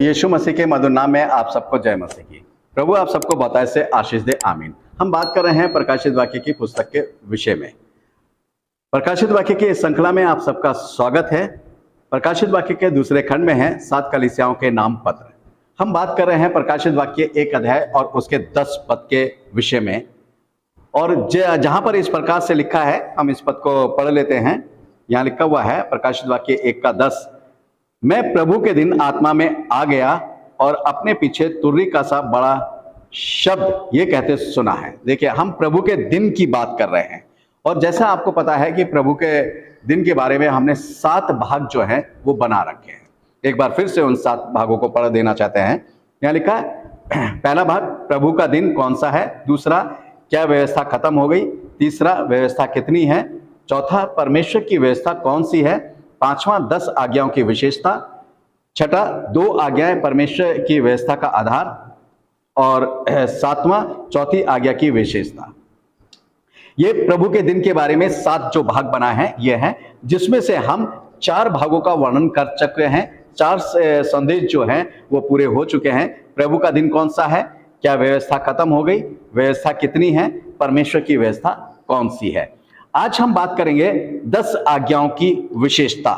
यीशु मसीह के मधुर नाम में आप सबको जय मसीह की। प्रभु आप सबको बताए से आशीष दे, आमीन। हम बात कर रहे हैं प्रकाशित वाक्य की पुस्तक के विषय में। प्रकाशित वाक्य की इस श्रृंखला में आप सबका स्वागत है। प्रकाशित वाक्य के दूसरे खंड में है 7 कलीसियाओं के नाम पत्र। हम बात कर रहे हैं प्रकाशित वाक्य 1 अध्याय और उसके 10 पद के विषय में। और जहां पर इस प्रकार से लिखा है, हम इस पद को पढ़ लेते हैं। यहाँ लिखा हुआ है प्रकाशित वाक्य 1 का 10, मैं प्रभु के दिन आत्मा में आ गया और अपने पीछे तुर्री का सा बड़ा शब्द ये कहते सुना है। देखिए, हम प्रभु के दिन की बात कर रहे हैं और जैसा आपको पता है कि प्रभु के दिन के बारे में हमने 7 भाग जो हैं वो बना रखे हैं। एक बार फिर से उन 7 भागों को पढ़ देना चाहते हैं। यहाँ लिखा है, पहला भाग प्रभु का दिन कौन सा है, दूसरा क्या व्यवस्था खत्म हो गई, तीसरा व्यवस्था कितनी है, चौथा परमेश्वर की व्यवस्था कौन सी है, पांचवा 10 आज्ञाओं की विशेषता, छठा 2 आज्ञाएं परमेश्वर की व्यवस्था का आधार, और 7वां चौथी आज्ञा की विशेषता। ये प्रभु के दिन के बारे में 7 जो भाग बना है ये है, जिसमें से हम 4 भागों का वर्णन कर चुके हैं। 4 संदेश जो हैं वो पूरे हो चुके हैं। प्रभु का दिन कौन सा है, क्या व्यवस्था खत्म हो गई, व्यवस्था कितनी है, परमेश्वर की व्यवस्था कौन सी है। आज हम बात करेंगे 10 आज्ञाओं की विशेषता।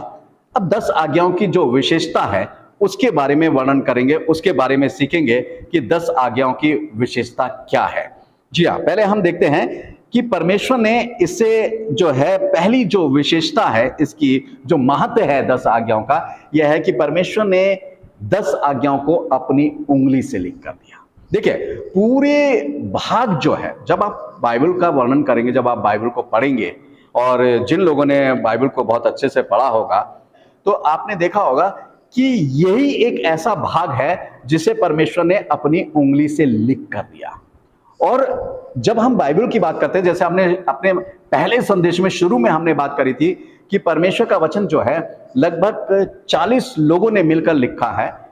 अब 10 आज्ञाओं की जो विशेषता है उसके बारे में वर्णन करेंगे, उसके बारे में सीखेंगे कि 10 आज्ञाओं की विशेषता क्या है। जी हाँ, पहले हम देखते हैं कि परमेश्वर ने इसे जो है, पहली जो विशेषता है इसकी, जो महत्व है 10 आज्ञाओं का, यह है कि परमेश्वर ने 10 आज्ञाओं को अपनी उंगली से लिख कर दिया। देखिए, पूरे भाग जो है, जब आप बाइबल का वर्णन करेंगे, जब आप बाइबल को पढ़ेंगे, और जिन लोगों ने बाइबल को बहुत अच्छे से पढ़ा होगा तो आपने देखा होगा कि यही एक ऐसा भाग है जिसे परमेश्वर ने अपनी उंगली से लिख कर दिया। और जब हम बाइबल की बात करते हैं, जैसे हमने अपने पहले संदेश में शुरू में हमने बात करी थी कि परमेश्वर का वचन जो है लगभग 40 लोगों ने मिलकर लिखा है।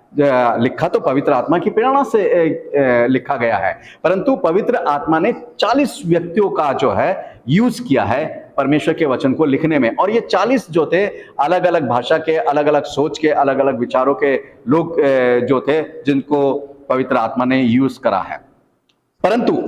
लिखा तो पवित्र आत्मा की प्रेरणा से लिखा गया है, परंतु पवित्र आत्मा ने 40 व्यक्तियों का जो है यूज किया है परमेश्वर के वचन को लिखने में। और ये 40 जो थे, अलग अलग भाषा के, अलग अलग सोच के, अलग अलग विचारों के लोग जो थे, जिनको पवित्र आत्मा ने यूज करा है। परंतु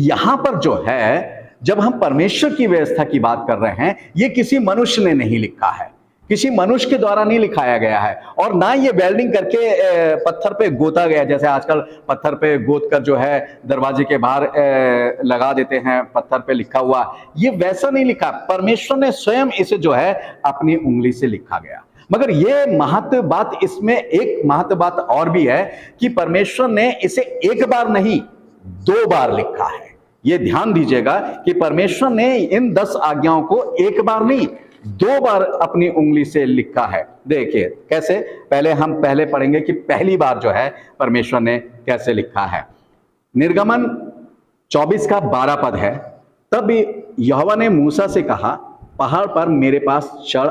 यहां पर जो है, जब हम परमेश्वर की व्यवस्था की बात कर रहे हैं, ये किसी मनुष्य ने नहीं लिखा है, किसी मनुष्य के द्वारा नहीं लिखाया गया है, और ना ये वेल्डिंग करके पत्थर पे गोता गया, जैसे आजकल पत्थर पे गोत कर जो है दरवाजे के बाहर लगा देते हैं, पत्थर पे लिखा हुआ। ये वैसा नहीं लिखा, परमेश्वर ने स्वयं इसे जो है अपनी उंगली से लिखा गया। मगर ये महत्व बात, इसमें एक महत्व बात और भी है कि परमेश्वर ने इसे एक बार नहीं 2 बार लिखा है। ये ध्यान दीजिएगा कि परमेश्वर ने इन 10 आज्ञाओं को एक बार नहीं 2 बार अपनी उंगली से लिखा है। देखिए कैसे, पहले पढ़ेंगे कि पहली बार जो है परमेश्वर ने कैसे लिखा है। निर्गमन 24 का 12 पद है, तब यहोवा ने मूसा से कहा, पहाड़ पर मेरे पास चढ़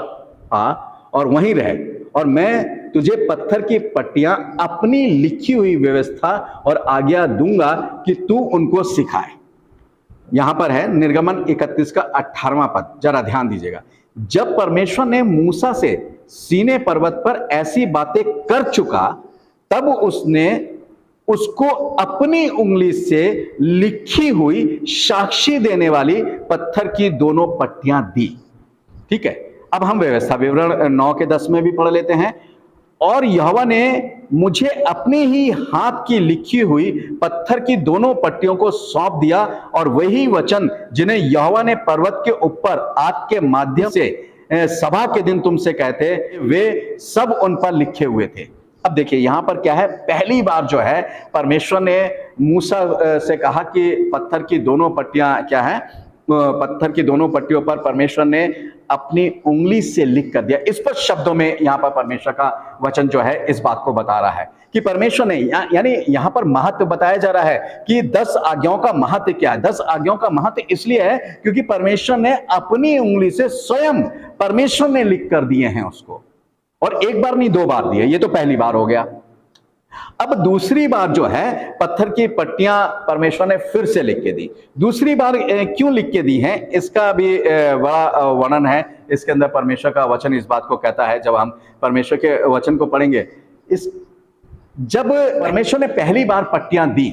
आ और वहीं रह, और मैं तुझे पत्थर की पट्टियां अपनी लिखी हुई व्यवस्था और आज्ञा दूंगा कि तू उनको सिखाए। यहां पर है निर्गमन 31 का 18वां पद, जरा ध्यान दीजिएगा। जब परमेश्वर ने मूसा से सीने पर्वत पर ऐसी बातें कर चुका, तब उसने उसको अपनी उंगली से लिखी हुई साक्षी देने वाली पत्थर की दोनों पट्टियां दी। ठीक है, अब हम व्यवस्था विवरण 9 के 10 में भी पढ़ लेते हैं। और यहोवा ने मुझे अपने ही हाथ की लिखी हुई पत्थर की दोनों पट्टियों को सौंप दिया, और वही वचन जिन्हें यहोवा ने पर्वत के ऊपर आग के माध्यम से सभा के दिन तुमसे कहते, वे सब उन पर लिखे हुए थे। अब देखिए यहां पर क्या है, पहली बार जो है परमेश्वर ने मूसा से कहा कि पत्थर की दोनों पट्टियां क्या है, पत्थर की दोनों पट्टियों पर परमेश्वर ने अपनी उंगली से लिख कर दिया। इस पर शब्दों में यहां पर परमेश्वर का वचन जो है इस बात को बता रहा है कि परमेश्वर ने, यानी यहां पर महत्व बताया जा रहा है कि 10 आज्ञाओं का महत्व क्या है। 10 आज्ञाओं का महत्व इसलिए है क्योंकि परमेश्वर ने अपनी उंगली से स्वयं परमेश्वर ने लिख कर दिए हैं उसको, और एक बार नहीं 2 बार दिए। ये तो पहली बार हो गया। अब दूसरी बार जो है पत्थर की पट्टियां परमेश्वर ने फिर से लिख के दी। दूसरी बार क्यों लिख के दी हैं, इसका भी बड़ा वर्णन है इसके अंदर। परमेश्वर का वचन इस बात को कहता है, जब हम परमेश्वर के वचन को पढ़ेंगे, इस जब परमेश्वर ने पहली बार पट्टियां दी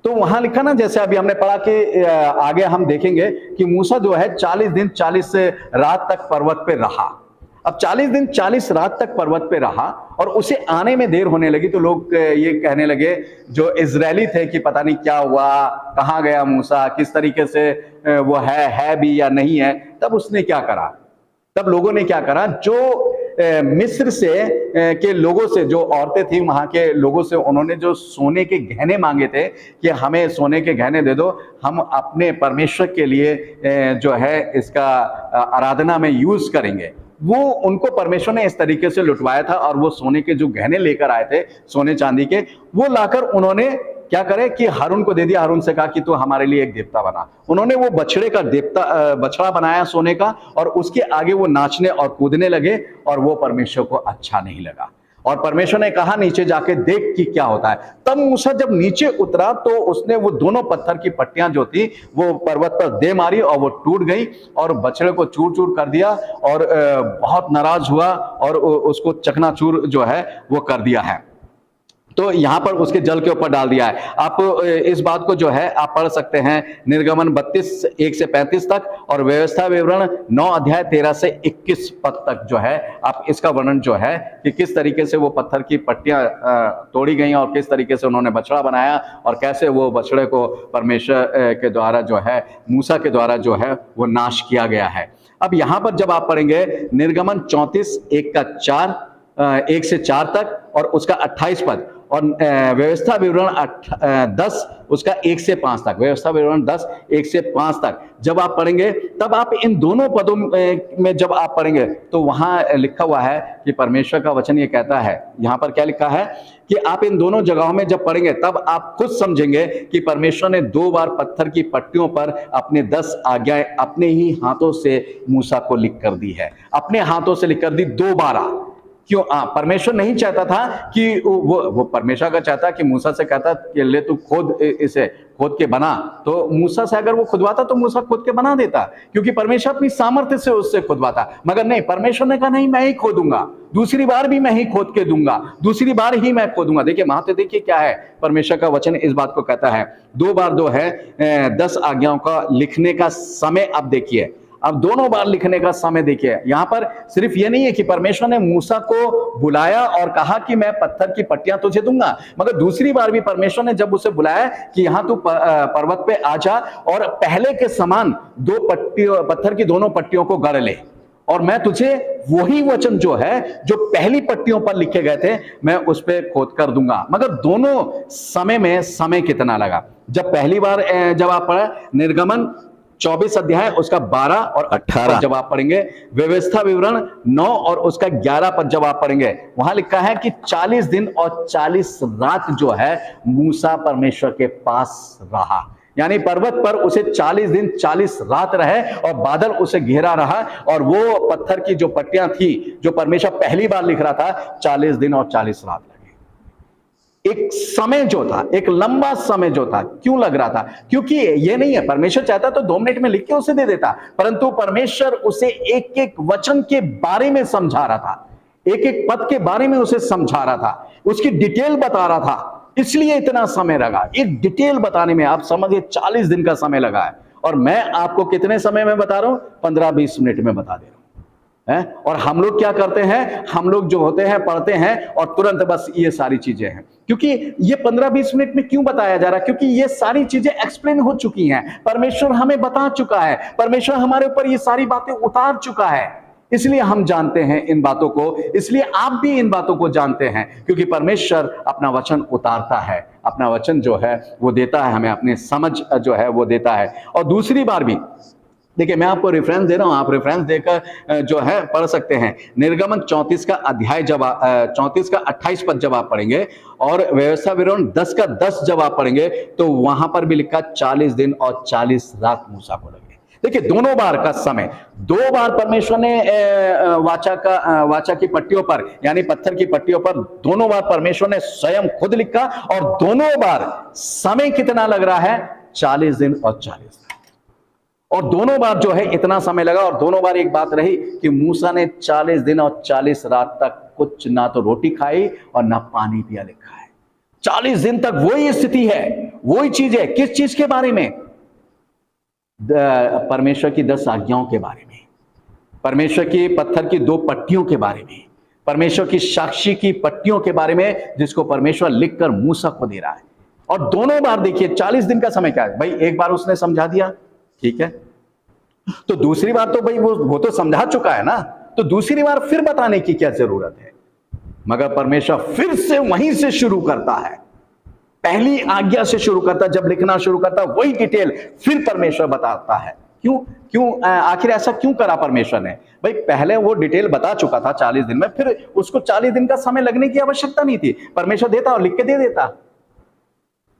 तो वहां लिखा ना, जैसे अभी हमने पढ़ा कि आगे हम देखेंगे कि मूसा जो है 40 दिन 40 रात तक पर्वत पे रहा। अब 40 दिन 40 रात तक पर्वत पे रहा और उसे आने में देर होने लगी, तो लोग ये कहने लगे जो इजरायली थे कि पता नहीं क्या हुआ, कहाँ गया मूसा, किस तरीके से वो है भी या नहीं है। तब उसने क्या करा, तब लोगों ने क्या करा, जो मिस्र से के लोगों से, जो औरतें थी वहां के लोगों से, उन्होंने जो सोने के गहने मांगे थे कि हमें सोने के गहने दे दो, हम अपने परमेश्वर के लिए जो है इसका आराधना में यूज करेंगे, वो उनको परमेश्वर ने इस तरीके से लुटवाया था। और वो सोने के जो गहने लेकर आए थे सोने चांदी के, वो लाकर उन्होंने क्या करे कि हारून को दे दिया। हारून से कहा कि तू हमारे लिए एक देवता बना। उन्होंने वो बछड़े का देवता बछड़ा बनाया सोने का, और उसके आगे वो नाचने और कूदने लगे, और वो परमेश्वर को अच्छा नहीं लगा। और परमेश्वर ने कहा नीचे जाके देख कि क्या होता है। तब मूसा जब नीचे उतरा तो उसने वो दोनों पत्थर की पट्टियां जो थी वो पर्वत पर दे मारी और वो टूट गई और बछड़े को चूर चूर कर दिया, और बहुत नाराज हुआ और उसको चकनाचूर जो है वो कर दिया है। तो यहां पर उसके जल के ऊपर डाल दिया है। आप इस बात को जो है आप पढ़ सकते हैं निर्गमन 32 1 से 35 तक, और व्यवस्था विवरण 9 अध्याय 13 से 21 पद तक जो है आप इसका वर्णन जो है कि किस तरीके से वो पत्थर की पट्टियां तोड़ी गई और किस तरीके से उन्होंने बछड़ा बनाया, और कैसे वो बछड़े को परमेश्वर के द्वारा जो है, मूसा के द्वारा जो है वो नाश किया गया है। अब यहां पर जब आप पढ़ेंगे निर्गमन 34 1 से 4 तक और उसका 28 पद, और व्यवस्था विवरण 10 उसका 1 से 5 तक, व्यवस्था विवरण 10 1 से 5 तक जब आप पढ़ेंगे, तब आप इन दोनों पदों में जब आप पढ़ेंगे तो वहां लिखा हुआ है कि परमेश्वर का वचन ये कहता है, यहां पर क्या लिखा है कि आप इन दोनों जगहों में जब पढ़ेंगे तब आप खुद समझेंगे कि परमेश्वर ने 2 बार पत्थर की पट्टियों पर अपने 10 आज्ञाएं अपने ही हाथों से मूसा को लिख कर दी है, अपने हाथों से लिख कर दी 2 बार। क्यों? परमेश्वर नहीं चाहता था कि वो परमेश्वर का चाहता कि मूसा से कहता कि ले तू इसे खोद के बना, तो मूसा से अगर वो खुदवाता तो मूसा खोद के बना देता, क्योंकि परमेश्वर अपनी सामर्थ्य से उससे खुदवाता। मगर नहीं, परमेश्वर ने कहा नहीं, मैं ही खोदूंगा, दूसरी बार भी मैं ही खोद के दूंगा, दूसरी बार ही मैं खोदूंगा। देखिए महत्व देखिए क्या है, परमेश्वर का वचन इस बात को कहता है। 2 बार 2 है 10 आज्ञाओं का लिखने का समय। अब देखिए, अब दोनों बार लिखने का समय देखिए, यहां पर सिर्फ ये नहीं है कि परमेश्वर ने मूसा को बुलाया और कहा कि मैं पत्थर की पट्टियां तुझे दूंगा, मगर दूसरी बार भी परमेश्वर ने जब उसे बुलाया कि यहां तू पर्वत पे आ जा और पहले के समान 2 पत्थर की दोनों पट्टियों को गढ़ ले, और मैं तुझे वही वचन जो है जो पहली पट्टियों पर लिखे गए थे मैं उस पर खोद कर दूंगा। मगर दोनों समय में समय कितना लगा? जब पहली बार जब आप पढ़े निर्गमन 24 अध्याय उसका 12 और 18 जब आप पढ़ेंगे, व्यवस्था विवरण 9 और उसका 11 पद जब आप पढ़ेंगे, वहां लिखा है कि 40 दिन और 40 रात जो है मूसा परमेश्वर के पास रहा। यानी पर्वत पर उसे 40 दिन 40 रात रहे और बादल उसे घेरा रहा, और वो पत्थर की जो पट्टियां थी जो परमेश्वर पहली बार लिख रहा था, 40 दिन और 40 रात लगे। एक समय जो था, एक लंबा समय जो था, क्यों लग रहा था? क्योंकि ये नहीं है परमेश्वर चाहता तो 2 मिनट में लिख के उसे दे देता, परंतु परमेश्वर उसे एक एक वचन के बारे में समझा रहा था, एक एक पद के बारे में उसे समझा रहा था, उसकी डिटेल बता रहा था, इसलिए इतना समय लगा। एक डिटेल बताने में आप समझिए 40 दिन का समय लगा है, और मैं आपको कितने समय में बता रहा हूं? 15-20 मिनट में बता दे रहा हूं। और हम लोग क्या करते हैं? हम लोग जो होते हैं पढ़ते हैं और तुरंत बस ये सारी चीजें हैं। क्योंकि ये 15-20 मिनट में क्यों बताया जा रहा है? क्योंकि ये सारी चीजें एक्सप्लेन हो चुकी हैं, परमेश्वर हमें बता चुका है, परमेश्वर हमारे ऊपर ये सारी बातें उतार चुका है, इसलिए हम जानते हैं इन बातों को, इसलिए आप भी इन बातों को जानते हैं, क्योंकि परमेश्वर अपना वचन उतारता है, अपना वचन जो है वो देता है हमें, अपनी समझ जो है वो देता है। और दूसरी बार भी देखिए, मैं आपको रेफरेंस दे रहा हूं, आप रेफरेंस देकर जो है पढ़ सकते हैं। निर्गमन 34 का अध्याय जब 34 का 28 पद जब आप पढ़ेंगे और व्यवस्था विवरण 10 का 10 जब आप पढ़ेंगे तो वहां पर भी लिखा 40 दिन और 40 रात मूसा को लगे। देखिए, दोनों बार का समय, 2 बार परमेश्वर ने वाचा की पट्टियों पर, यानी पत्थर की पट्टियों पर दोनों बार परमेश्वर ने स्वयं खुद लिखा, और दोनों बार समय कितना लग रहा है? 40 दिन और 40 रात। और दोनों बार जो है इतना समय लगा, और दोनों बार एक बात रही कि मूसा ने 40 दिन और 40 रात तक कुछ ना तो रोटी खाई और ना पानी पिया लिखा है। 40 दिन तक वही स्थिति है, वही चीज है। किस चीज के बारे में? परमेश्वर की 10 आज्ञाओं के बारे में, परमेश्वर की पत्थर की 2 पट्टियों के बारे में, परमेश्वर की साक्षी की पट्टियों के बारे में, जिसको परमेश्वर लिखकर मूसा को दे रहा है। और दोनों बार देखिए 40 दिन का समय क्या है भाई। एक बार उसने समझा दिया, ठीक है, तो दूसरी बार तो भाई वो तो समझा चुका है ना, तो दूसरी बार फिर बताने की क्या जरूरत है? मगर परमेश्वर फिर से वहीं से शुरू करता है, पहली आज्ञा से शुरू करता। जब लिखना शुरू करता वही डिटेल फिर परमेश्वर बताता है। क्यों आखिर ऐसा क्यों करा परमेश्वर ने? भाई पहले वो डिटेल बता चुका था 40 दिन में, फिर उसको 40 दिन का समय लगने की आवश्यकता नहीं थी। परमेश्वर देता और लिख के दे देता,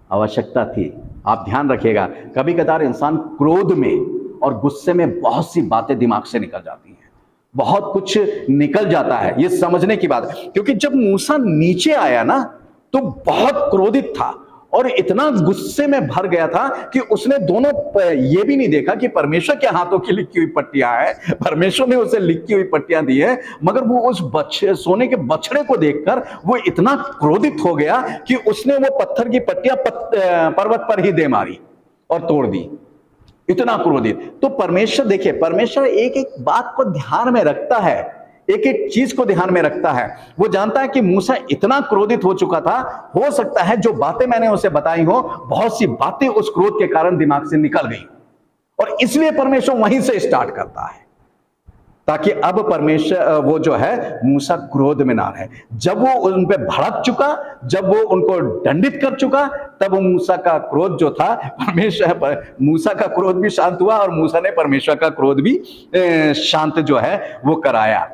आवश्यकता थी। आप ध्यान रखिएगा, कभी कभार इंसान क्रोध में और गुस्से में बहुत सी बातें दिमाग से निकल जाती हैं, बहुत कुछ निकल जाता है, ये समझने की बात है। क्योंकि जब मूसा नीचे आया ना तो बहुत क्रोधित था और इतना गुस्से में भर गया था कि उसने दोनों ये भी नहीं देखा कि परमेश्वर के हाथों की लिखी हुई पट्टियां हैं, परमेश्वर ने उसे लिखी हुई पट्टियां दी है, मगर वो उस सोने के बछड़े को देखकर वो इतना क्रोधित हो गया कि उसने वो पत्थर की पट्टियां पर्वत पर ही दे मारी और तोड़ दी। इतना क्रोधित। तो परमेश्वर देखिए, परमेश्वर एक एक बात को ध्यान में रखता है, एक एक चीज को ध्यान में रखता है। वो जानता है कि मूसा इतना क्रोधित हो चुका था, हो सकता है जो बातें मैंने उसे बताई हो, बहुत सी बातें उस क्रोध के कारण दिमाग से निकल गई, और इसलिए परमेश्वर वहीं से स्टार्ट करता है ताकि अब परमेश्वर वो जो है मूसा क्रोध में ना रहे। जब वो उन पे भड़क चुका, जब वो उनको दंडित कर चुका, तब मूसा का क्रोध जो था, मूसा का क्रोध भी शांत हुआ और मूसा ने परमेश्वर का क्रोध भी शांत जो है वो कराया।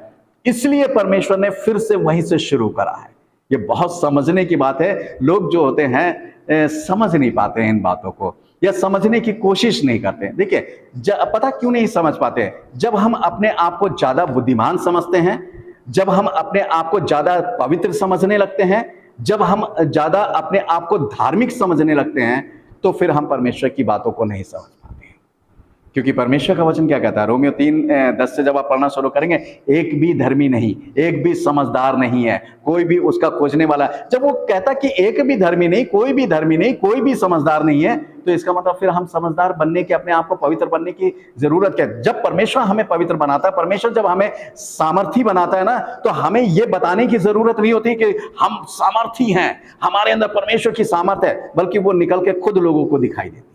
इसलिए परमेश्वर ने फिर से वहीं से शुरू करा है। ये बहुत समझने की बात है। लोग जो होते हैं समझ नहीं पाते हैं इन बातों को, या समझने की कोशिश नहीं करते। देखिए पता क्यों नहीं समझ पाते? जब हम अपने आप को ज्यादा बुद्धिमान समझते हैं, जब हम अपने आप को ज्यादा पवित्र समझने लगते हैं, जब हम ज्यादा अपने आप को धार्मिक समझने लगते हैं, तो फिर हम परमेश्वर की बातों को नहीं समझ पाते। क्योंकि परमेश्वर का वचन क्या कहता है? रोमियो 3:10 से जब आप पढ़ना शुरू करेंगे, एक भी धर्मी नहीं, एक भी समझदार नहीं है, कोई भी उसका खोजने वाला। जब वो कहता कि एक भी धर्मी नहीं, कोई भी धर्मी नहीं, कोई भी समझदार नहीं है, तो इसका मतलब फिर हम समझदार बनने के, अपने आप को पवित्र बनने की जरूरत क्या है? जब परमेश्वर हमें पवित्र बनाता है, परमेश्वर जब हमें सामर्थी बनाता है ना, तो हमें यह बताने की जरूरत नहीं होती कि हम सामर्थी हैं, हमारे अंदर परमेश्वर की सामर्थ है, बल्कि वो निकल के खुद लोगों को दिखाई देती है।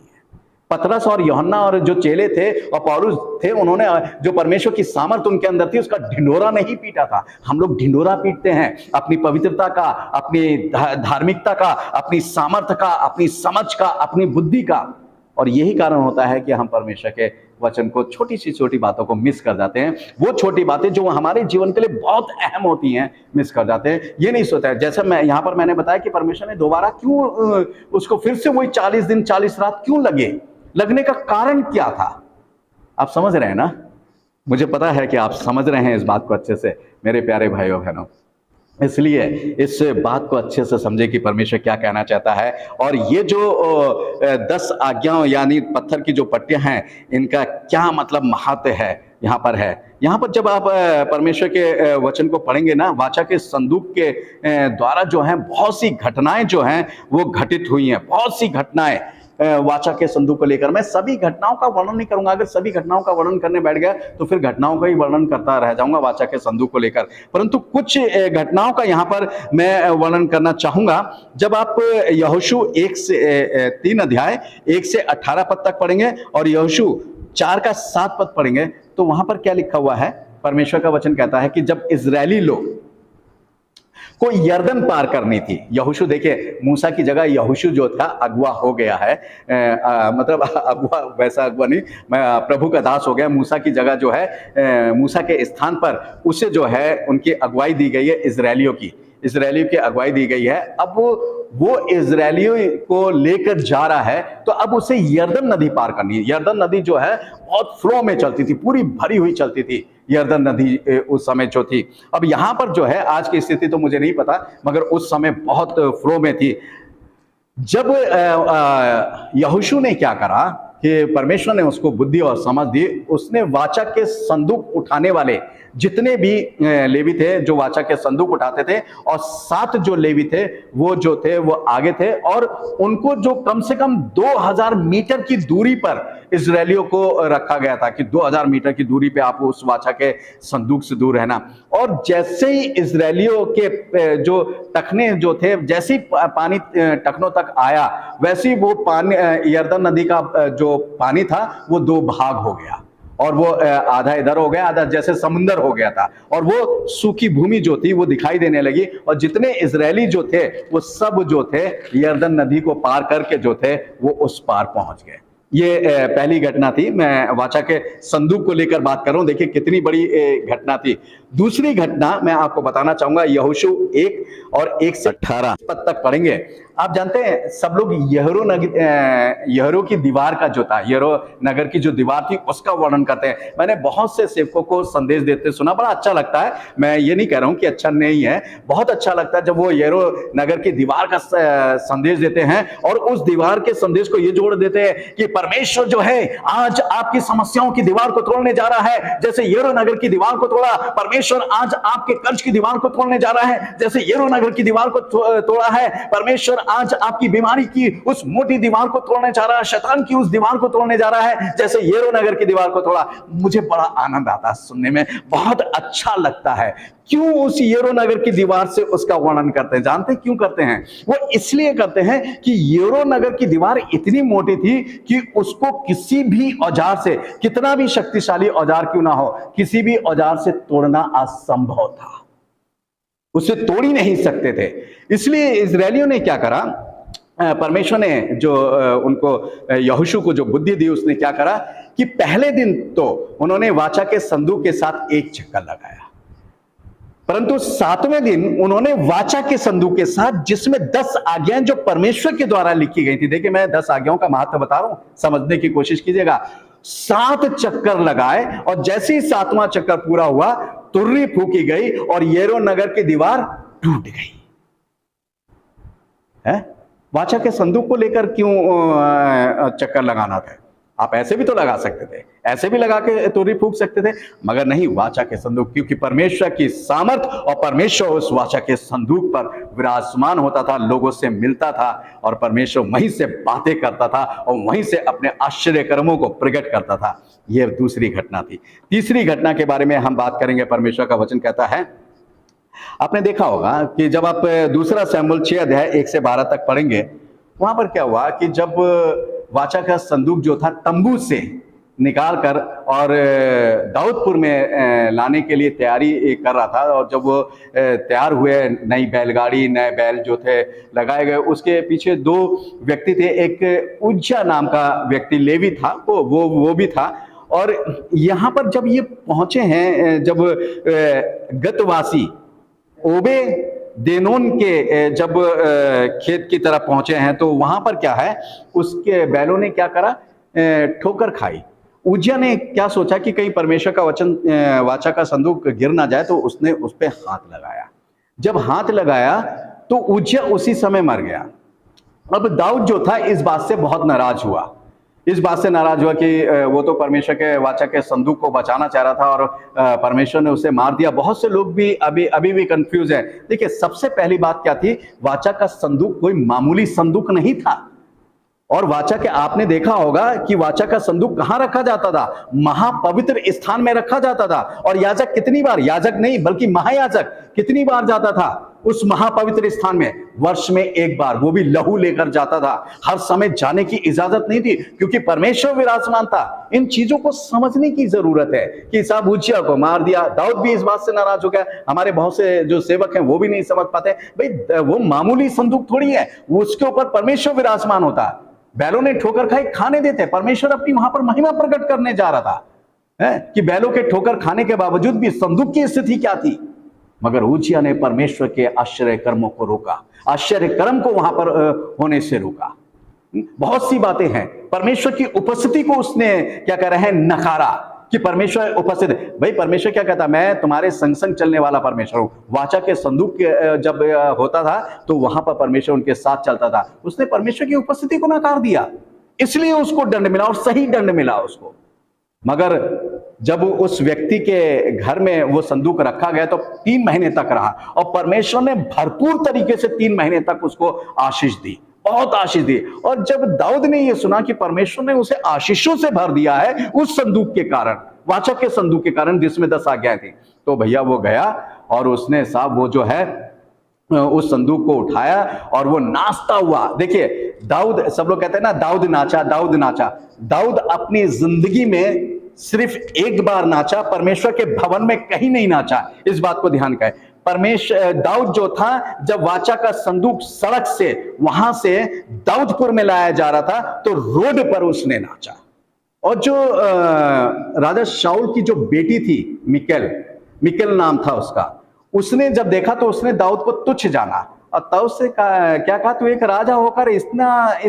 पतरस और यूहन्ना और जो चेले थे और पौलुस थे, उन्होंने जो परमेश्वर की सामर्थ उनके अंदर थी, उसका ढिंढोरा नहीं पीटा था। हम लोग ढिंढोरा पीटते हैं अपनी पवित्रता का, अपनी धार्मिकता का, अपनी सामर्थ का, अपनी समझ का, अपनी बुद्धि का। और यही कारण होता है कि हम परमेश्वर के वचन को, छोटी सी छोटी बातों को मिस कर जाते हैं। वो छोटी बातें जो हमारे जीवन के लिए बहुत अहम होती हैं, मिस कर जाते हैं। ये नहीं सोचता है, जैसे मैं यहाँ पर मैंने बताया कि परमेश्वर ने दोबारा क्यों उसको फिर से वही 40 दिन 40 रात क्यों लगने का कारण क्या था? आप समझ रहे हैं ना? मुझे पता है कि आप समझ रहे हैं इस बात को अच्छे से, मेरे प्यारे भाइयों बहनों। इसलिए इस बात को अच्छे से समझे कि परमेश्वर क्या कहना चाहता है। और ये जो 10 आज्ञाओं यानी पत्थर की जो पट्टियां हैं, इनका क्या मतलब महत्व है यहाँ पर है। यहाँ पर जब आप परमेश्वर के वचन को पढ़ेंगे ना, वाचा के संदूक के द्वारा जो है बहुत सी घटनाएं जो हैं वो घटित हुई हैं, बहुत सी घटनाएं वाचा के संदूक को लेकर। मैं सभी घटनाओं का वर्णन नहीं करूंगा, अगर सभी घटनाओं का वर्णन करने बैठ गया तो फिर घटनाओं का ही वर्णन करता रह जाऊंगा वाचा के संदूक को लेकर। परंतु कुछ घटनाओं का यहाँ पर मैं वर्णन करना चाहूंगा। जब आप यहोशू 1 अध्याय 1 से 18 पद तक पढ़ेंगे और यहोशू 4 का 7 पद पढ़ेंगे, तो वहां पर क्या लिखा हुआ है? परमेश्वर का वचन कहता है कि जब इजरायली लोग को यर्दन पार करनी थी, यहोशू, देखिए मूसा की जगह यहोशू जो था अगुआ हो गया है, मतलब अगुआ वैसा अगुआ नहीं, मैं प्रभु का दास हो गया। मूसा की जगह जो है, मूसा के स्थान पर उसे जो है उनकी अगुवाई दी गई है, इजरायलियों की अगुवाई दी गई है। अब वो इजरायलियों को लेकर जा रहा है, तो अब उसे यर्दन नदी पार करनी है। यर्दन नदी जो है बहुत फ्लो में चलती थी, पूरी भरी हुई चलती थी यर्दन नदी उस समय जो थी। अब यहाँ पर जो है आज की स्थिति तो मुझे नहीं पता, मगर उस समय बहुत फ्लो में थी। जब यहोशू ने क्या करा, कि परमेश्वर ने उसको बुद्धि और समझ दी। उसने वाचा के संदूक उठाने वाले जितने भी लेवी थे जो वाचा के संदूक उठाते थे, और 7 जो लेवी थे वो आगे थे, और उनको जो कम से कम 2000 मीटर की दूरी पर इजरायलियों को रखा गया था कि 2000 मीटर की दूरी पे आप उस वाचा के संदूक से दूर रहना। और जैसे ही इजरायलियों के जो टखने जो थे, जैसे ही पानी टखनों तक आया, वैसे ही वो पानी यरदन नदी का जो पानी था वो 2 भाग हो गया, और वो आधा इधर हो गया, आधा जैसे समुंदर हो गया था, और वो सूखी भूमि जो थी वो दिखाई देने लगी, और जितने इजरायली जो थे वो सब जो थे यरदन नदी को पार करके जो थे वो उस पार पहुंच गए। ये पहली घटना थी। मैं वाचा के संदूक को लेकर बात कर रहा हूं, देखिए कितनी बड़ी घटना थी। दूसरी घटना मैं आपको बताना चाहूंगा, यहोशू 1 और 1 से 18 पद तक पढ़ेंगे। आप जानते हैं सब लोग यहरो की दीवार का जो था, यहरो नगर की जो दीवार थी उसका वर्णन करते हैं। मैंने बहुत से सेवकों को संदेश देते सुना, बड़ा अच्छा लगता है। मैं ये नहीं कह रहा हूं कि अच्छा नहीं है, बहुत अच्छा लगता है जब वो यहरो नगर की दीवार का संदेश देते हैं, और उस दीवार के संदेश को ये जोड़ देते हैं कि परमेश्वर जो है आज आपकी समस्याओं की दीवार को तोड़ने जा रहा है। जैसे यहरो नगर की दीवार को तोड़ा, परमेश्वर आज आपके कर्ज की दीवार को तोड़ने जा रहा है। जैसे यहरो नगर की दीवार को तोड़ा है, परमेश्वर आज आपकी बीमारी की उस मोटी दीवार को तोड़ने जा रहा है, शैतान की उस दीवार को तोड़ने जा रहा है, जैसे यहरो नगर की दीवार को तोड़ा। मुझे बड़ा आनंद आता है सुनने में, बहुत अच्छा लगता है। क्यों उस यहरो नगर की दीवार से उसका वर्णन करते हैं? जानते हैं क्यों करते हैं? वो इसलिए करते हैं कि यहरो नगर की दीवार इतनी मोटी थी कि उसको किसी भी औजार से, कितना भी शक्तिशाली औजार क्यों ना हो, किसी भी औजार से तोड़ना असंभव था, उसे तोड़ ही नहीं सकते थे। इसलिए इजरायलियों ने क्या करा, परमेश्वर ने जो उनको यहोशू को जो बुद्धि दी, उसने क्या करा कि पहले दिन तो उन्होंने वाचा के संदूक के साथ एक चक्कर लगाया, परंतु 7वें दिन उन्होंने वाचा के संदूक के साथ, जिसमें 10 आज्ञाएं जो परमेश्वर के द्वारा लिखी गई थी, देखिए मैं 10 आज्ञाओं का महत्व बता रहा हूं, समझने की कोशिश कीजिएगा। 7 चक्कर लगाए, और जैसे ही 7वां चक्कर पूरा हुआ, तुर्री फूकी गई और यहरो नगर की दीवार टूट गई। है वाचा के संदूक को लेकर क्यों चक्कर लगाना था? आप ऐसे भी तो लगा सकते थे, ऐसे भी लगा के तुर्री फूक सकते थे, मगर नहीं, वाचा के संदूक, क्योंकि परमेश्वर की सामर्थ और परमेश्वर उस वाचा के संदूक पर विराजमान होता था, लोगों से मिलता था, और परमेश्वर वहीं से बातें करता था और वहीं से अपने आश्चर्य कर्मों को प्रकट करता था। यह दूसरी घटना थी। तीसरी घटना के बारे में हम बात करेंगे। परमेश्वर का वचन कहता है, आपने देखा होगा कि जब आप दूसरा शमूएल 6 अध्याय 1 से 12 तक पढ़ेंगे, वहां पर क्या हुआ कि जब वाचा का संदूक जो था तंबू से निकाल कर और दाऊदपुर में लाने के लिए तैयारी कर रहा था, और जब वो तैयार हुए, नई बैलगाड़ी, नए बैल जो थे लगाए गए, उसके पीछे 2 व्यक्ति थे। एक उज्जा नाम का व्यक्ति लेवी था, वो भी था। और यहाँ पर जब ये पहुंचे हैं, जब गतवासी ओबे देनोन के जब खेत की तरफ पहुंचे हैं, तो वहां पर क्या है, उसके बैलों ने क्या करा, ठोकर खाई। उज्जिया ने क्या सोचा कि कहीं परमेश्वर का वचन, वाचा का संदूक गिर ना जाए, तो उसने उस पर हाथ लगाया। जब हाथ लगाया तो उज्जिया उसी समय मर गया। अब दाऊद जो था इस बात से बहुत नाराज हुआ, इस बात से नाराज हुआ कि वो तो परमेश्वर के वाचा के संदूक को बचाना चाह रहा था, और परमेश्वर ने उसे मार दिया। बहुत से लोग भी अभी भी कंफ्यूज हैं। देखिए, सबसे पहली बात क्या थी, वाचा का संदूक कोई मामूली संदूक नहीं था। और वाचा के, आपने देखा होगा कि वाचा का संदूक कहां रखा जाता था, महापवित्र स्थान में रखा जाता था। और याजक कितनी बार, याजक नहीं बल्कि महायाजक कितनी बार जाता था उस महापवित्र स्थान में? वर्ष में 1 बार, वो भी लहू लेकर जाता था। हर समय जाने की इजाजत नहीं थी, क्योंकि परमेश्वर विराजमान था। इन चीजों को समझने की जरूरत है कि साहब उज्जिया को मार दिया। दाऊद भी इस बात से नाराज हो गया। हमारे बहुत से जो सेवक हैं वो भी नहीं समझ पाते, भाई वो मामूली संदूक थोड़ी है, वो उसके ऊपर परमेश्वर विराजमान होता। बैलों ने ठोकर खाई, खाने देते। परमेश्वर अपनी वहां पर महिमा प्रकट करने जा रहा था, है कि बैलों के ठोकर खाने के बावजूद भी संदूक की स्थिति क्या थी? मगर उज्जिया ने परमेश्वर के आश्चर्य कर्मों को रोका, आश्चर्य कर्म को वहां पर होने से रोका। बहुत सी बातें हैं, परमेश्वर की उपस्थिति को उसने क्या कह रहे हैं, नकारा कि परमेश्वर उपस्थित है। भाई परमेश्वर क्या कहता, मैं तुम्हारे संग संग चलने वाला परमेश्वर हूं। वाचा के संदूक जब होता था तो वहां पर परमेश्वर उनके साथ चलता था। उसने परमेश्वर की उपस्थिति को नकार दिया। इसलिए उसको दंड मिला और सही दंड मिला उसको। मगर जब उस व्यक्ति के घर में वो संदूक रखा गया तो 3 महीने तक रहा और परमेश्वर ने भरपूर तरीके से 3 महीने तक उसको आशीष दी, बहुत आशीष दी। और जब दाऊद ने ये सुना कि परमेश्वर ने उसे आशीषों से भर दिया है उस संदूक के कारण, वाचा के संदूक के कारण जिसमें 10 आज्ञाएं थी, तो भैया वो गया और उसने साहब वो जो है उस संदूक को उठाया और वो नाचता हुआ। देखिए दाऊद, सब लोग कहते हैं ना दाऊद नाचा, दाऊद नाचा। दाऊद अपनी जिंदगी में सिर्फ एक बार नाचा, परमेश्वर के भवन में कहीं नहीं नाचा। इस बात को ध्यान करें। दाऊद जो था, जब वाचा का संदूक सड़क से वहां से दाऊदपुर में लाया जा रहा था तो रोड पर उसने नाचा। और जो राजा शाऊल की जो बेटी थी मिकेल नाम था उसका, उसने जब देखा तो उसने दाऊद को तुच्छ जाना और तब उससे क्या कहा, तू एक राजा होकर इस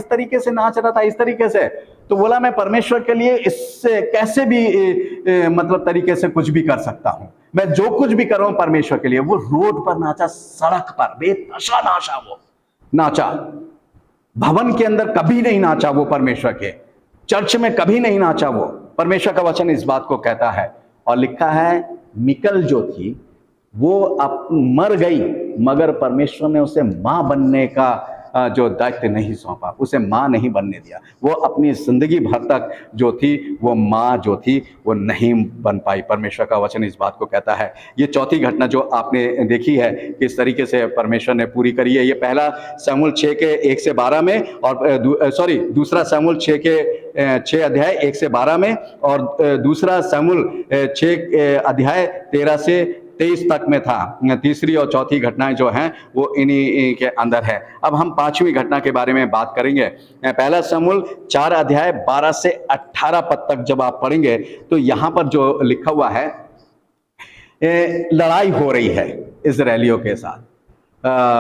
तरीके से नाच रहा था, इस तरीके से। तो बोला मैं परमेश्वर के लिए इससे कैसे भी मतलब तरीके से कुछ भी कर सकता हूं, मैं जो कुछ भी कर रहा हूं परमेश्वर के लिए। वो रोड पर नाचा, सड़क पर बेतहाशा नाचा, वो नाचा। भवन के अंदर कभी नहीं नाचा वो, परमेश्वर के चर्च में कभी नहीं नाचा वो। परमेश्वर का वचन इस बात को कहता है। और लिखा है मिकल जो थी वो अब मर गई, मगर परमेश्वर ने उसे मां बनने का जो दायित्व नहीं सौंपा, उसे मां नहीं बनने दिया। वो अपनी जिंदगी भर तक जो थी वो मां जो थी वो नहीं बन पाई। परमेश्वर का वचन इस बात को कहता है। ये चौथी घटना जो आपने देखी है किस तरीके से परमेश्वर ने पूरी करी है, ये पहला शमूएल 6 के 1 से 12 में और दूसरा शमूएल 6 के 6 अध्याय 1 से 12 में और दूसरा शमूएल 6 अध्याय 13 से 23 तक में था। तीसरी और चौथी घटनाएं जो हैं वो इन्हीं के अंदर है। अब हम 5वीं घटना के बारे में बात करेंगे। पहला शमूएल 4 अध्याय 12 से 18 पद तक जब आप पढ़ेंगे तो यहां पर जो लिखा हुआ है, लड़ाई हो रही है इजरायलियों के साथ,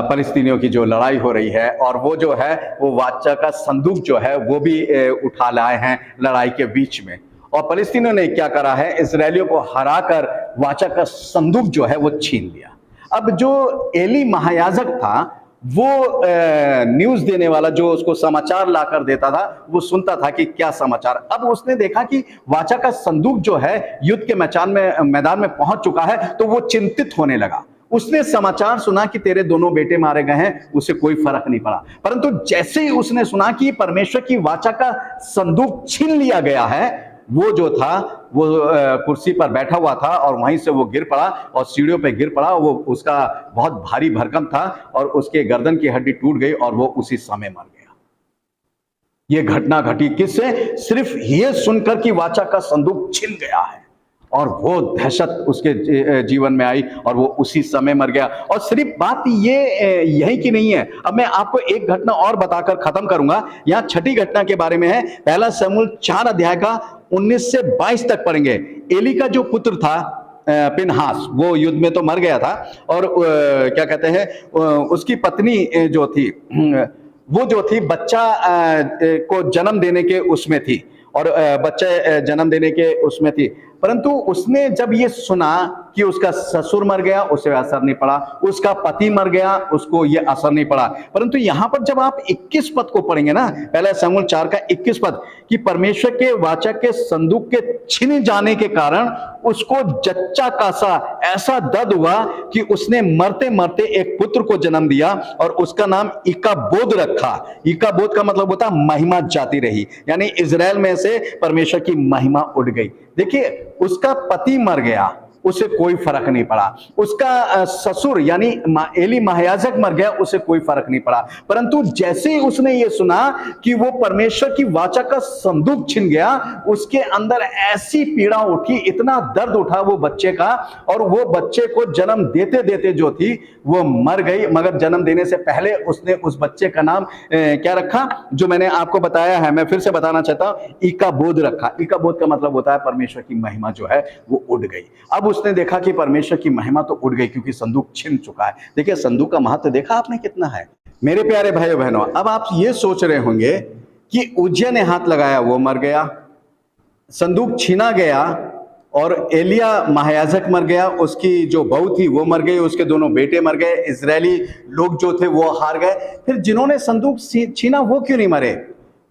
फलस्तीनियों की जो लड़ाई हो रही है, और वो जो है वो वाचा का संदूक जो है वो भी उठा लाए हैं लड़ाई के बीच में। और फलस्तीनियों ने क्या करा है, इजरायलियों को हराकर वाचा का संदूक जो है वो छीन लिया। अब जो एली महायाजक था वो न्यूज देने वाला, जो उसको समाचार लाकर देता था, वो सुनता था कि क्या समाचार। अब उसने देखा कि वाचा का संदूक जो है युद्ध के मैदान में पहुंच चुका है, तो वो चिंतित होने लगा। उसने समाचार सुना कि तेरे दोनों बेटे मारे गए हैं, उसे कोई फर्क नहीं पड़ा। परंतु जैसे ही उसने सुना कि परमेश्वर की वाचा का संदूक छीन लिया गया है, वो जो था वो कुर्सी पर बैठा हुआ था और वहीं से वो गिर पड़ा और सीढ़ियों पे गिर पड़ा। वो उसका बहुत भारी भरकम था और उसके गर्दन की हड्डी टूट गई और वो उसी समय मर गया। ये घटना घटी किससे? सिर्फ ये सुनकर कि वाचा का संदूक छिन गया है, और वो दहशत उसके जीवन में आई और वो उसी समय मर गया। और सिर्फ बात ये यही की नहीं है, अब मैं आपको एक घटना और बताकर खत्म करूंगा। यहाँ 6ठी घटना के बारे में है। पहला शमूएल 4 अध्याय का 19 से 22 तक पढ़ेंगे। एली का जो पुत्र था पिनहास, वो युद्ध में तो मर गया था, और क्या कहते हैं, उसकी पत्नी जो थी वो जो थी बच्चा को जन्म देने के उसमें थी, और बच्चे जन्म देने के उसमें थी। परंतु उसने जब ये सुना कि उसका ससुर मर गया, उसे असर नहीं पड़ा, उसका पति मर गया, उसको ये असर नहीं पड़ा। परंतु यहां पर जब आप 21 पद को पढ़ेंगे ना, पहला शमूएल 4 का 21 पद, कि परमेश्वर के वाचा के संदूक के छिन जाने के कारण उसको जच्चा कासा ऐसा दर्द हुआ कि उसने मरते मरते एक पुत्र को जन्म दिया और उसका नाम इकाबोद रखा। इकाबोद का मतलब होता महिमा जाती रही, यानी इजराइल में से परमेश्वर की महिमा उड़ गई। देखिए उसका पति मर गया, उसे कोई फर्क नहीं पड़ा। उसका ससुर यानी एली महायाजक मर गया, उसे कोई फर्क नहीं पड़ा। परंतु जैसे ही उसने ये सुना कि वो परमेश्वर की वाचा का संदूक छिन गया, उसके अंदर ऐसी पीड़ा उठी, इतना दर्द उठा वो बच्चे का, और वो बच्चे को जन्म देते देते जो थी वो मर गई। मगर जन्म देने से पहले उसने उस बच्चे का नाम क्या रखा, जो मैंने आपको बताया है, मैं फिर से बताना चाहता हूं, इकाबोद रखा। इकाबोद का मतलब होता है परमेश्वर की महिमा जो है वो उड़ गई। अब उसने देखा कि परमेश्वर की महिमा तो उड़ गई क्योंकि संदूक छिन चुका है। देखिए संदूक का महत्व देखा आपने कितना है। मेरे प्यारे भाइयों बहनों, अब आप ये सोच रहे होंगे कि उज्जिया ने हाथ लगाया, वो मर गया, संदूक छीना गया, और एलिया महायाजक मर गया, उसकी जो बहू थी वो मर गई, उसके दोनों बेटे मर गए, इजरायली लोग जो थे वो हार गए। फिर जिन्होंने संदूक छीना वो क्यों नहीं मरे?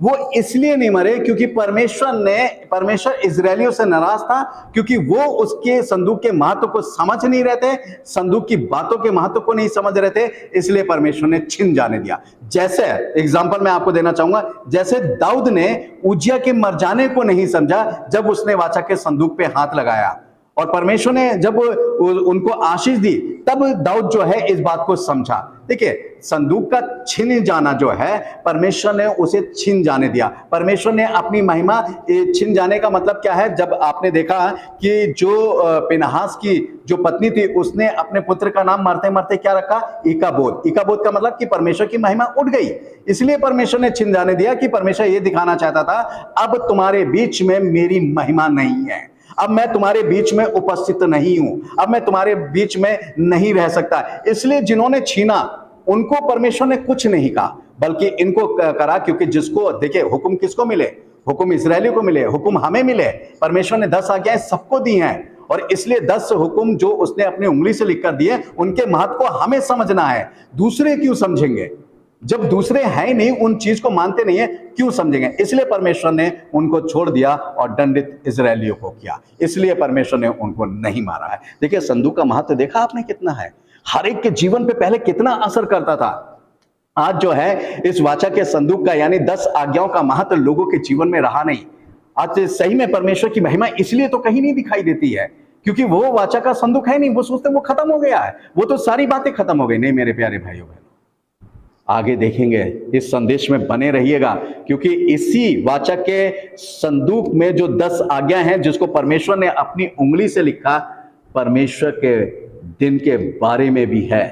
वो इसलिए नहीं मरे क्योंकि परमेश्वर इजरायलियों से नाराज था, क्योंकि वो उसके संदूक के महत्व को समझ नहीं रहे थे, संदूक की बातों के महत्व को नहीं समझ रहे थे, इसलिए परमेश्वर ने छीन जाने दिया। जैसे एग्जांपल मैं आपको देना चाहूंगा, जैसे दाऊद ने उज्जिया के मर जाने को नहीं समझा जब उसने वाचा के संदूक पे हाथ लगाया, और परमेश्वर ने जब उनको आशीष दी तब दाऊद जो है इस बात को समझा। देखिए, संदूक का छीन जाना जो है, परमेश्वर ने उसे छीन जाने दिया। परमेश्वर ने अपनी महिमा, छीन जाने का मतलब क्या है? जब आपने देखा कि जो पिनहास की जो पत्नी थी, उसने अपने पुत्र का नाम मरते मरते क्या रखा? इकाबोद। इकाबोद का मतलब कि परमेश्वर की महिमा उठ गई, इसलिए परमेश्वर ने छीन जाने दिया कि परमेश्वर ये दिखाना चाहता था, अब तुम्हारे बीच में मेरी महिमा नहीं है, अब मैं तुम्हारे बीच में उपस्थित नहीं हूं, अब मैं तुम्हारे बीच में नहीं रह सकता। इसलिए जिन्होंने छीना उनको परमेश्वर ने कुछ नहीं कहा, बल्कि इनको करा, क्योंकि जिसको, देखिए, हुक्म किसको मिले? हुक्म इस्राएलियों को मिले, हुक्म हमें मिले। परमेश्वर ने 10 आज्ञाएं सबको दी हैं, और इसलिए 10 हुक्म जो उसने अपनी उंगली से लिखकर दिए, उनके महत्व को हमें समझना है। दूसरे क्यों समझेंगे? जब दूसरे हैं ही नहीं, उन चीज को मानते नहीं है, क्यों समझेंगे? इसलिए परमेश्वर ने उनको छोड़ दिया और दंडित इजरायलियों को किया, इसलिए परमेश्वर ने उनको नहीं मारा है। देखिए, संदूक का महत्व देखा आपने कितना है, हर एक के जीवन पे पहले कितना असर करता था। आज जो है इस वाचा के संदूक का, यानी 10 आज्ञाओं का महत्व लोगों के जीवन में रहा नहीं। आज सही में परमेश्वर की महिमा इसलिए तो कहीं नहीं दिखाई देती है, क्योंकि वो वाचा का संदूक है नहीं। वो सोचते वो खत्म हो गया है, वो तो सारी बातें खत्म हो गई। नहीं मेरे प्यारे भाइयों बहनों, आगे देखेंगे, इस संदेश में बने रहिएगा, क्योंकि इसी वाचा के संदूक में जो 10 आज्ञा हैं, जिसको परमेश्वर ने अपनी उंगली से लिखा, परमेश्वर के दिन के बारे में भी है।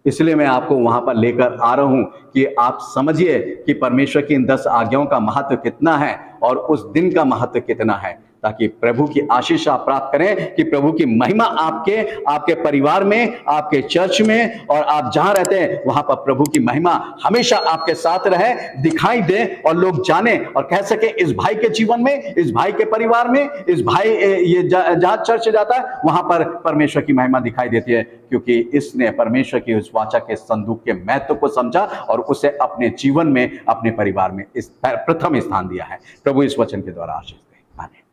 इसलिए मैं आपको वहां पर लेकर आ रहा हूं कि आप समझिए कि परमेश्वर की इन 10 आज्ञाओं का महत्व कितना है और उस दिन का महत्व कितना है, ताकि प्रभु की आशीष आप प्राप्त करें, कि प्रभु की महिमा आपके परिवार में, आपके चर्च में, और आप जहां रहते हैं वहां पर प्रभु की महिमा हमेशा आपके साथ रहे, दिखाई दे, और लोग जाने और कह सके, इस भाई के जीवन में, इस भाई के परिवार में, इस भाई ये जहां चर्च जाता है वहां पर परमेश्वर की महिमा दिखाई देती है, क्योंकि इसने परमेश्वर की उस वाचा के संदूक के महत्व को समझा और उसे अपने जीवन में, अपने परिवार में इस प्रथम स्थान दिया है। प्रभु इस वचन के द्वारा आशीष दे। आमीन।